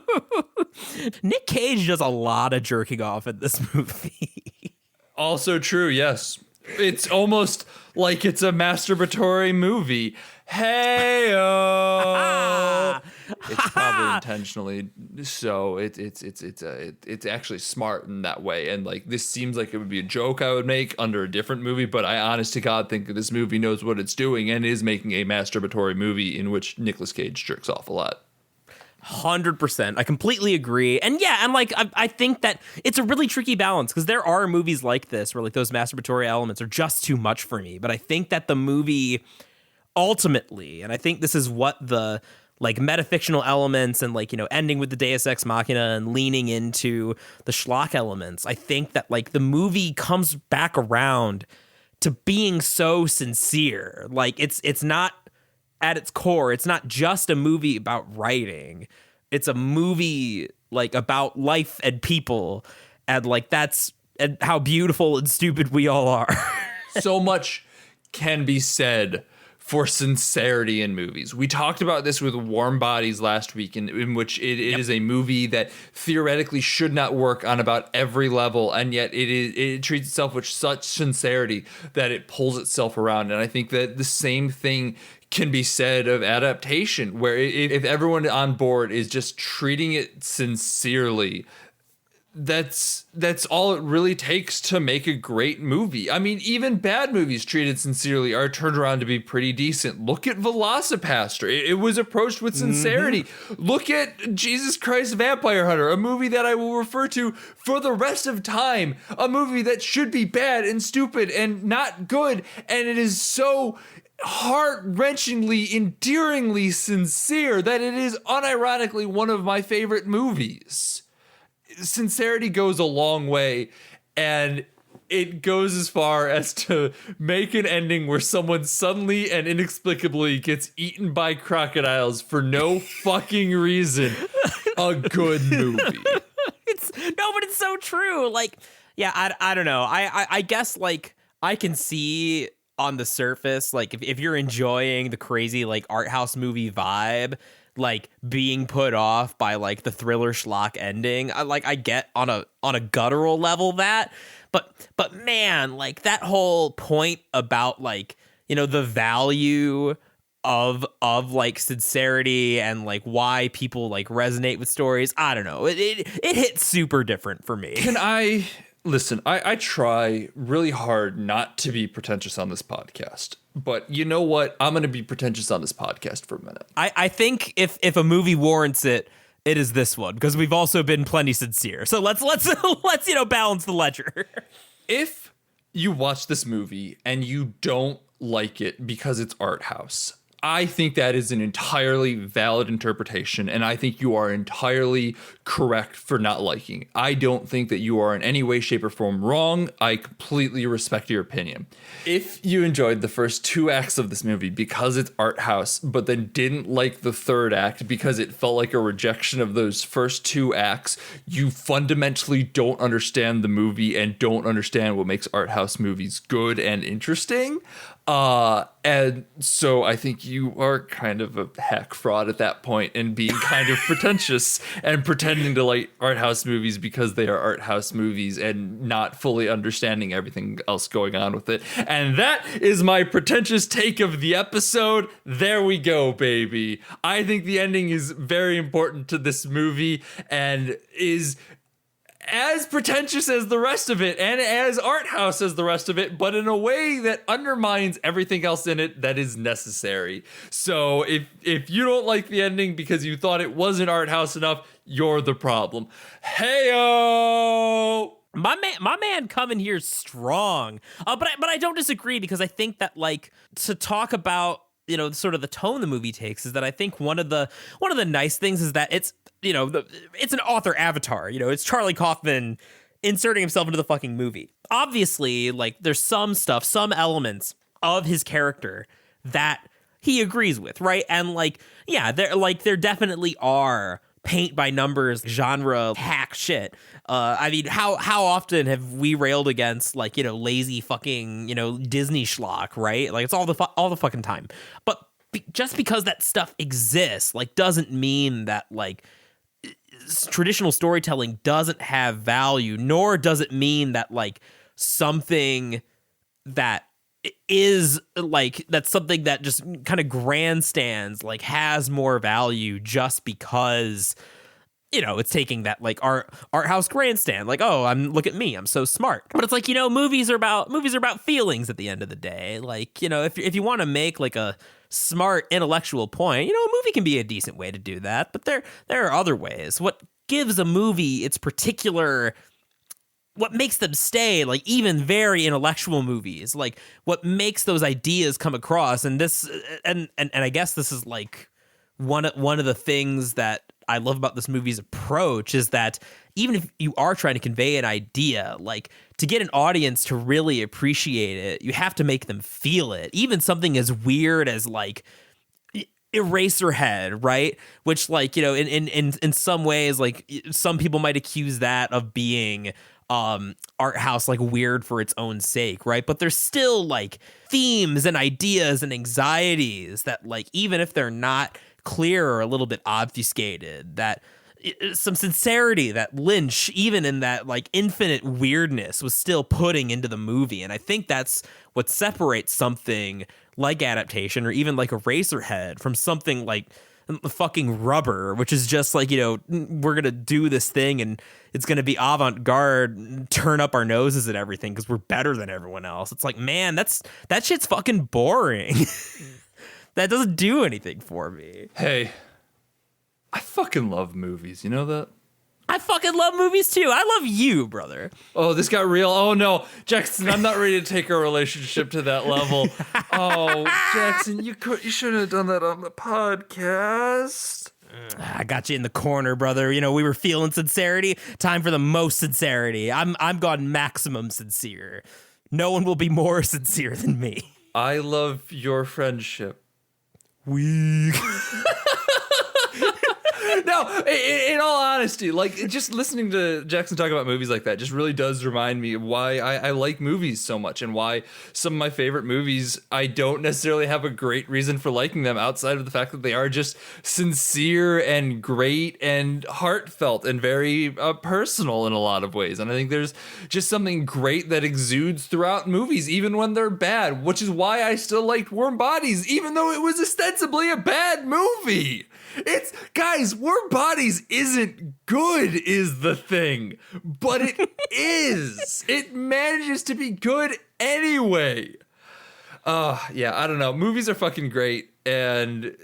Nick Cage does a lot of jerking off in this movie. Also true, yes. It's almost like it's a masturbatory movie. Hey-o. It's probably intentionally so. It's actually smart in that way. And, like, this seems like it would be a joke I would make under a different movie, but I honest to God think that this movie knows what it's doing and is making a masturbatory movie in which Nicolas Cage jerks off a lot. 100%. I completely agree. And yeah, and like, I think that it's a really tricky balance, because there are movies like this where, like, those masturbatory elements are just too much for me. But I think that the movie ultimately, and I think this is what the, like, metafictional elements and, like, ending with the Deus Ex Machina and leaning into the schlock elements, I think that, like, the movie comes back around to being so sincere. Like, it's not, at its core, it's not just a movie about writing. It's a movie like about life and people, and like that's and how beautiful and stupid we all are. So much can be said for sincerity in movies. We talked about this with Warm Bodies last week, in which it is a movie that theoretically should not work on about every level, and yet it treats itself with such sincerity that it pulls itself around. And I think that the same thing can be said of Adaptation, where if everyone on board is just treating it sincerely, that's all it really takes to make a great movie. I mean, even bad movies treated sincerely are turned around to be pretty decent. Look at Velocipaster. It was approached with sincerity. Look at Jesus Christ Vampire Hunter, a movie that I will refer to for the rest of time. A movie that should be bad and stupid and not good, and it is so heart-wrenchingly, endearingly sincere that it is unironically one of my favorite movies. Sincerity goes a long way, and it goes as far as to make an ending where someone suddenly and inexplicably gets eaten by crocodiles for no fucking reason a good movie. But it's so true. Like, yeah, I don't know. I guess like I can see on the surface, like if you're enjoying the crazy like art house movie vibe, like being put off by like the thriller schlock ending, I get on a guttural level that, but man, like that whole point about like, you know, the value of like sincerity and like why people like resonate with stories, I don't know, it hits super different for me. Can I listen? I try really hard not to be pretentious on this podcast. But you know what? I'm going to be pretentious on this podcast for a minute. I think if a movie warrants it, it is this one, because we've also been plenty sincere. So let's balance the ledger. If you watch this movie and you don't like it because it's art house, I think that is an entirely valid interpretation, and I think you are entirely correct for not liking it. I don't think that you are in any way, shape, or form wrong. I completely respect your opinion. If you enjoyed the first 2 acts of this movie because it's art house, but then didn't like the 3rd act because it felt like a rejection of those first 2 acts, you fundamentally don't understand the movie and don't understand what makes art house movies good and interesting. And so I think you are kind of a hack fraud at that point and being kind of pretentious and pretending to like art house movies because they are art house movies and not fully understanding everything else going on with it. And that is my pretentious take of the episode. There we go, baby. I think the ending is very important to this movie and is as pretentious as the rest of it and as art house as the rest of it, but in a way that undermines everything else in it that is necessary. So if you don't like the ending because you thought it wasn't art house enough, you're the problem. Heyo! My man coming here strong. But I don't disagree, because I think that like to talk about, you know, sort of the tone the movie takes is that I think one of the nice things is that it's, you know, it's an author avatar. You know, it's Charlie Kaufman inserting himself into the fucking movie. Obviously, like there's some stuff, some elements of his character that he agrees with, right? And like, yeah, there definitely are paint by numbers genre hack shit. I mean, how often have we railed against like, you know, lazy fucking, you know, Disney schlock, right? Like it's all the fucking time. But just because that stuff exists, like, doesn't mean that like traditional storytelling doesn't have value, nor does it mean that like something that is like that's something that just kind of grandstands like has more value just because, you know, it's taking that like art house grandstand, like, oh, look at me, I'm so smart. But it's like, you know, movies are about feelings at the end of the day. Like, you know, if you want to make like a smart intellectual point, you know, a movie can be a decent way to do that, but there are other ways. What gives a movie its particular, what makes them stay, like even very intellectual movies, like what makes those ideas come across, and this and I guess this is like one of the things that I love about this movie's approach is that even if you are trying to convey an idea, like to get an audience to really appreciate it, you have to make them feel it. Even something as weird as like Eraserhead, right? Which, like, you know, in some ways, like, some people might accuse that of being art house, like, weird for its own sake, right? But there's still, like, themes and ideas and anxieties that, like, even if they're not clear or a little bit obfuscated, that some sincerity that Lynch, even in that, like, infinite weirdness, was still putting into the movie. And I think that's what separates something like Adaptation, or even like Eraserhead, from something like fucking Rubber, which is just like, you know, we're gonna do this thing and it's gonna be avant-garde, turn up our noses at everything because we're better than everyone else. It's like, man, that shit's fucking boring. That doesn't do anything for me. Hey, I fucking love movies. You know that? I fucking love movies too. I love you, brother. Oh, this got real. Oh no, Jackson, I'm not ready to take our relationship to that level. Oh, Jackson, you shouldn't have done that on the podcast. I got you in the corner, brother. You know, we were feeling sincerity. Time for the most sincerity. I'm gone maximum sincere. No one will be more sincere than me. I love your friendship. Weak. No, in all honesty, like, just listening to Jackson talk about movies like that just really does remind me of why I like movies so much, and why some of my favorite movies, I don't necessarily have a great reason for liking them outside of the fact that they are just sincere and great and heartfelt and very personal in a lot of ways. And I think there's just something great that exudes throughout movies, even when they're bad, which is why I still liked Warm Bodies, even though it was ostensibly a bad movie. It's, guys, Warm Bodies isn't good is the thing, but it is. It manages to be good anyway. Yeah, I don't know. Movies are fucking great, and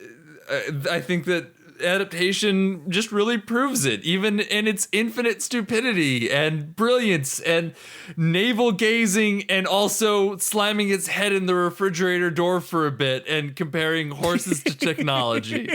I think that Adaptation just really proves it, even in its infinite stupidity and brilliance and navel-gazing, and also slamming its head in the refrigerator door for a bit and comparing horses to technology.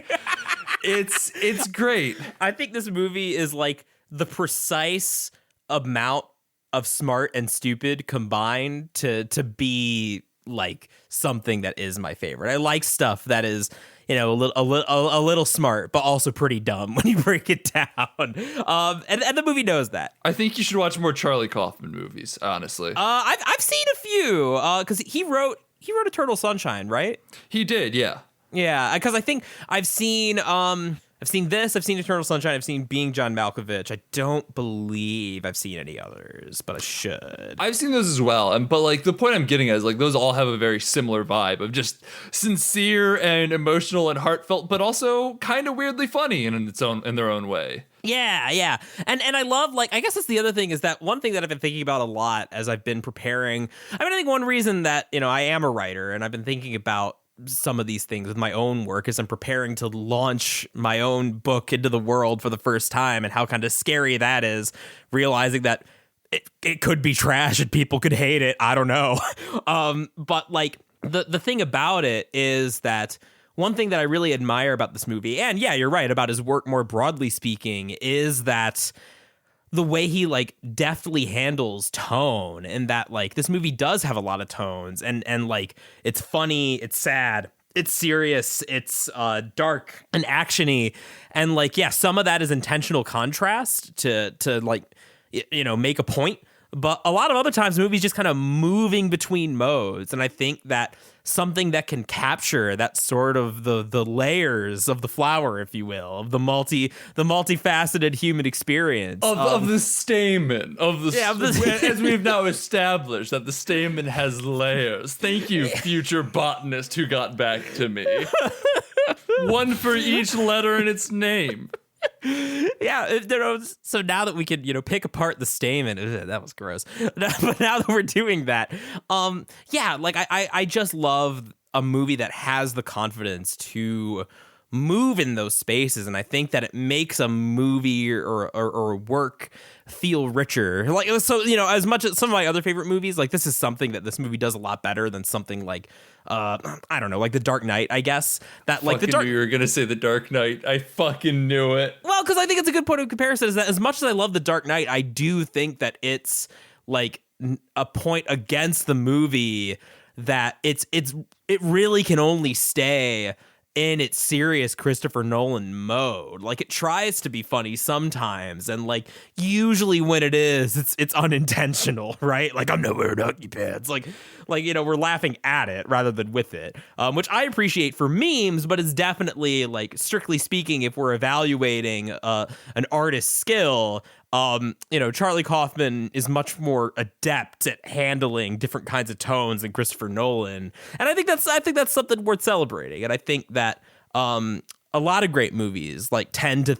It's great. I think this movie is like the precise amount of smart and stupid combined to be like something that is my favorite. I like stuff that is, you know, a little smart, but also pretty dumb when you break it down. And the movie knows that. I think you should watch more Charlie Kaufman movies, honestly. I've seen a few because he wrote Eternal Sunshine, right? He did, yeah. Yeah, because I think I've seen this, I've seen Eternal Sunshine, I've seen Being John Malkovich. I don't believe I've seen any others, but I should. I've seen those as well, but like the point I'm getting at is like those all have a very similar vibe of just sincere and emotional and heartfelt, but also kind of weirdly funny in their own way. Yeah. And I love, like, I guess that's the other thing, is that one thing that I've been thinking about a lot as I've been preparing. I mean, I think one reason that, you know, I am a writer and I've been thinking about some of these things with my own work as I'm preparing to launch my own book into the world for the first time, and how kind of scary that is, realizing that it could be trash and people could hate it. I don't know. But like the thing about it is that one thing that I really admire about this movie, and yeah, you're right about his work more broadly speaking, is that the way he like deftly handles tone, and that like this movie does have a lot of tones, and like it's funny, it's sad, it's serious, it's dark and actiony, and like, yeah, some of that is intentional contrast to like, you know, make a point. But a lot of other times movies just kind of moving between modes, and I think that something that can capture that sort of the layers of the flower, if you will, of the multifaceted human experience of the stamen as we've now established that the stamen has layers. Thank you, future botanist who got back to me. One for each letter in its name. Yeah, so now that we could, you know, pick apart the stamen, that was gross. But now that we're doing that, yeah, like I just love a movie that has the confidence to move in those spaces, and I think that it makes a movie or work feel richer. Like, so, you know, as much as some of my other favorite movies, like this is something that this movie does a lot better than something like I don't know, like The Dark Knight, I guess. That like knew you were gonna say The Dark Knight. I fucking knew it. Well, because I think it's a good point of comparison, is that as much as I love The Dark Knight, I do think that it's like a point against the movie that it really can only stay in its serious Christopher Nolan mode. Like, it tries to be funny sometimes, and like usually when it is, it's unintentional, right? Like, I'm not wearing hockey pads. Like we're laughing at it rather than with it, which I appreciate for memes, but it's definitely, like, strictly speaking, if we're evaluating an artist's skill, Charlie Kaufman is much more adept at handling different kinds of tones than Christopher Nolan, and I think that's something worth celebrating. And I think that a lot of great movies like tend to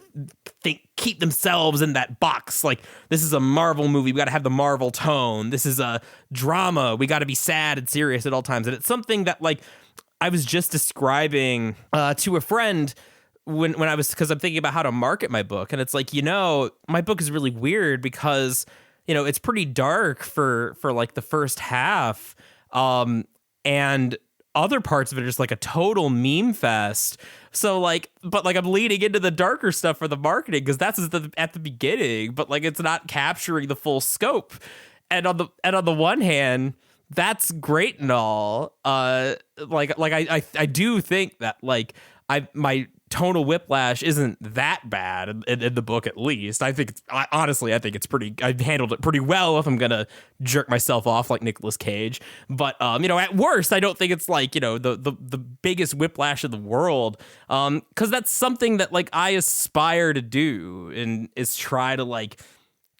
keep themselves in that box. Like, this is a Marvel movie, we got to have the Marvel tone. This is a drama, we got to be sad and serious at all times. And it's something that, like, I was just describing to a friend when I was, because I'm thinking about how to market my book, and it's like, my book is really weird because it's pretty dark for like the first half, and other parts of it are just like a total meme fest. So like, but like, I'm leading into the darker stuff for the marketing because that's at the beginning, but like, it's not capturing the full scope. And on the one hand, that's great and all. I do think that, like, my tonal whiplash isn't that bad in the book, at least. I think I've handled it pretty well if I'm gonna jerk myself off like Nicolas Cage. But at worst, I don't think it's like the biggest whiplash in the world, because that's something that, like, I aspire to do, and is try to, like,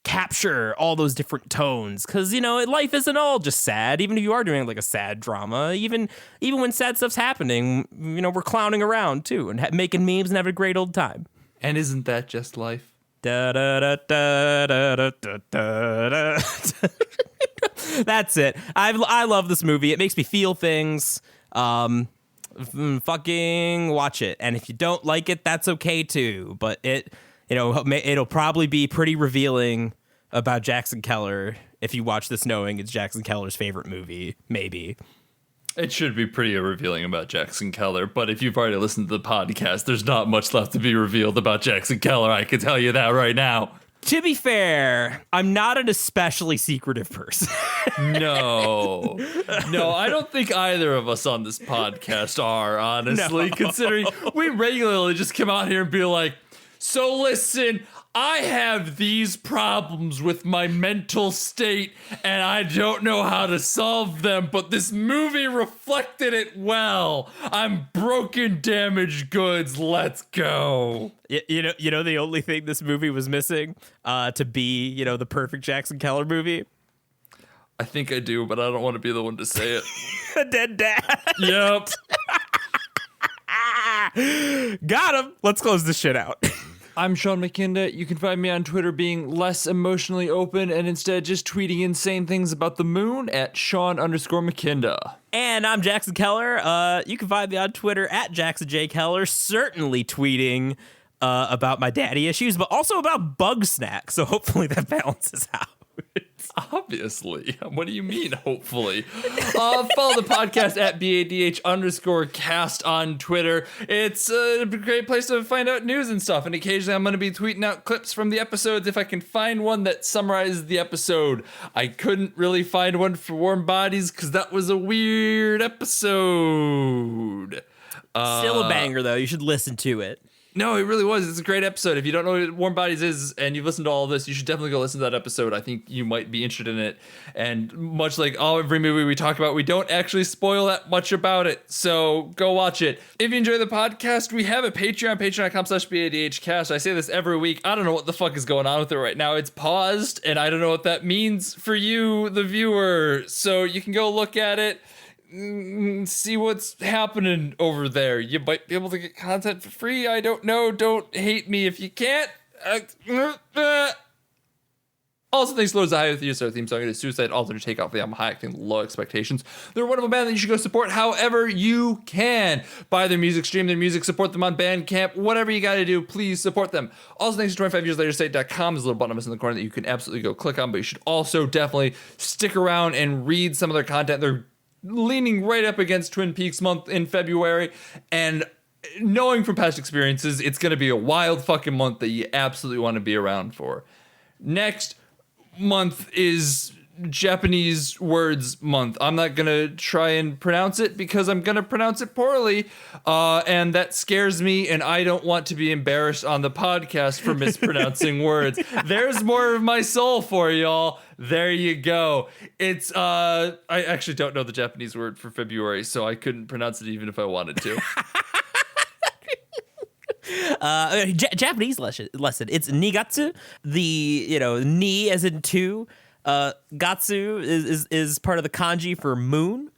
capture all those different tones, because life isn't all just sad. Even if you are doing like a sad drama, even when sad stuff's happening, we're clowning around too and making memes and having a great old time. And isn't that just life? Da, da, da, da, da, da, da, da. That's it. I love this movie. It makes me feel things. Fucking watch it, and if you don't like it, that's okay too. But it'll probably be pretty revealing about Jackson Keller if you watch this knowing it's Jackson Keller's favorite movie, maybe. It should be pretty revealing about Jackson Keller, but if you've already listened to the podcast, there's not much left to be revealed about Jackson Keller. I can tell you that right now. To be fair, I'm not an especially secretive person. No, I don't think either of us on this podcast are, honestly, considering we regularly just come out here and be like, so listen, I have these problems with my mental state, and I don't know how to solve them, but this movie reflected it well. I'm broken, damaged goods. Let's go. The only thing this movie was missing to be, the perfect Jackson Keller movie? I think I do, but I don't want to be the one to say it. A dead dad. Yep. Got him. Let's close this shit out. I'm Sean McKinda. You can find me on Twitter being less emotionally open and instead just tweeting insane things about the moon at Sean_McKinda. And I'm Jackson Keller. You can find me on Twitter at Jackson J. Keller, certainly tweeting about my daddy issues, but also about bug snacks. So hopefully that balances out. Obviously. What do you mean, hopefully? Follow the podcast at BADH_cast on Twitter. It's a great place to find out news and stuff. And occasionally I'm going to be tweeting out clips from the episodes if I can find one that summarizes the episode. I couldn't really find one for Warm Bodies because that was a weird episode. Still a banger, though. You should listen to it. No, it really was. It's a great episode. If you don't know what Warm Bodies is and you've listened to all of this, you should definitely go listen to that episode. I think you might be interested in it. And much like every movie we talk about, we don't actually spoil that much about it. So go watch it. If you enjoy the podcast, we have a Patreon, patreon.com/BADHcast. I say this every week. I don't know what the fuck is going on with it right now. It's paused, and I don't know what that means for you, the viewer. So you can go look at it. See what's happening over there. You might be able to get content for free. I don't know. Don't hate me if you can't. Also, thanks loads to High with You, so our theme song is Suicide Alter to take off the album High Acting Low Expectations. They're a wonderful band that you should go support however you can. Buy their music, stream their music, support them on Bandcamp, whatever you got to do, please support them. Also, thanks to 25 Years Later State.com. There's a little button in the corner that you can absolutely go click on, but you should also definitely stick around and read some of their content. They're leaning right up against Twin Peaks month in February, and knowing from past experiences, it's going to be a wild fucking month that you absolutely want to be around for. Next month is Japanese words month. I'm not gonna try and pronounce it because I'm gonna pronounce it poorly, and that scares me, and I don't want to be embarrassed on the podcast for mispronouncing words. There's more of my soul for y'all. There you go. It's I actually don't know the Japanese word for February, so I couldn't pronounce it even if I wanted to. Japanese lesson. It's nigatsu. The ni as in two. Gatsu is part of the kanji for moon.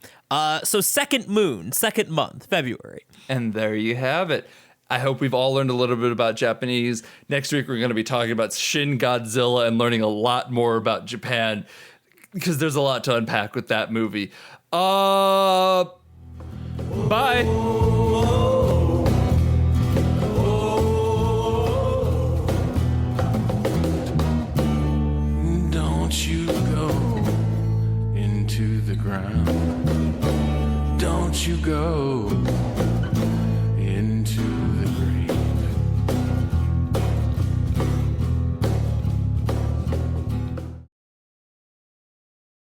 So second moon, second month, February. And there you have it. I hope we've all learned a little bit about Japanese. Next week, we're going to be talking about Shin Godzilla and learning a lot more about Japan because there's a lot to unpack with that movie. Bye. Don't you go into the ground. Don't you go